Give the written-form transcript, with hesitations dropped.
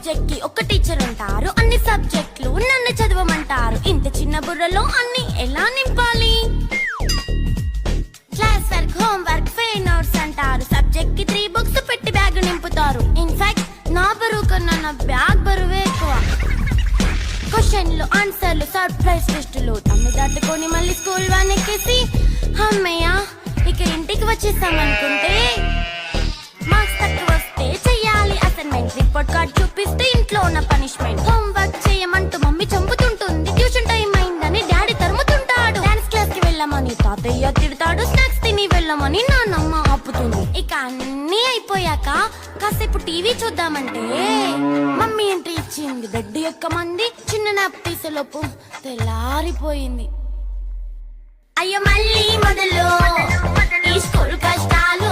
Subject కి ఒక teacher ఉంటారు, అన్ని సబ్జెక్టులు నన్ను చదవమంటారు. ఇంత చిన్న బుర్రలో అన్ని ఎలా నింపాలి? Class work, home work, fair notes అంటారు. సబ్జెక్ట్ కి 3 బుక్స్ పెట్టి బ్యాగ్ నింపుతారు. ఇన్ఫాక్ట్ నా బరువు కన్నా నా బ్యాగ్ బరువే ఎక్కువ. క్వశ్చన్లు, ఆన్సర్లు, సర్ప్రైజ్ టెస్టులు తమ్మి దాటుకొని మళ్ళీ స్కూల్ వాన్ ఎక్కేసి అమ్మయ్య ఇక ఇంటికి వచ్చేసామనుకుంటే మార్క్స్ తక్కువ వస్తే చెయ్యాలి అసైన్మెంట్. రిపోర్ట్ కార్డ్ చూపిస్తే ఇంట్లో ఉన్న పనిష్మెంట్. హోమ్ వర్క్ చేయమంటూ మమ్మీ చంపుతుంటుంది. ట్యూషన్ టైం అయిందని డాడీ తరుముతుంటాడు. డాన్స్ క్లాస్ కి వెళ్ళమని తాతయ్య తిడతాడు. స్నాక్స్ తిని వెళ్ళమని నాన్నమ్మ ఆపుతుంది. ఇక అన్నీ అయిపోయాక కాసేపు టీవీ చూద్దామంటే మమ్మీ ఎంట్రీ ఇచ్చింది. బెడ్ ఎక్కమంది. చిన్న నాప్ తీసేలోపు తెల్లారిపోయింది. అయ్యో మళ్ళీ మొదలు ఈ స్కూల్ కష్టాలు.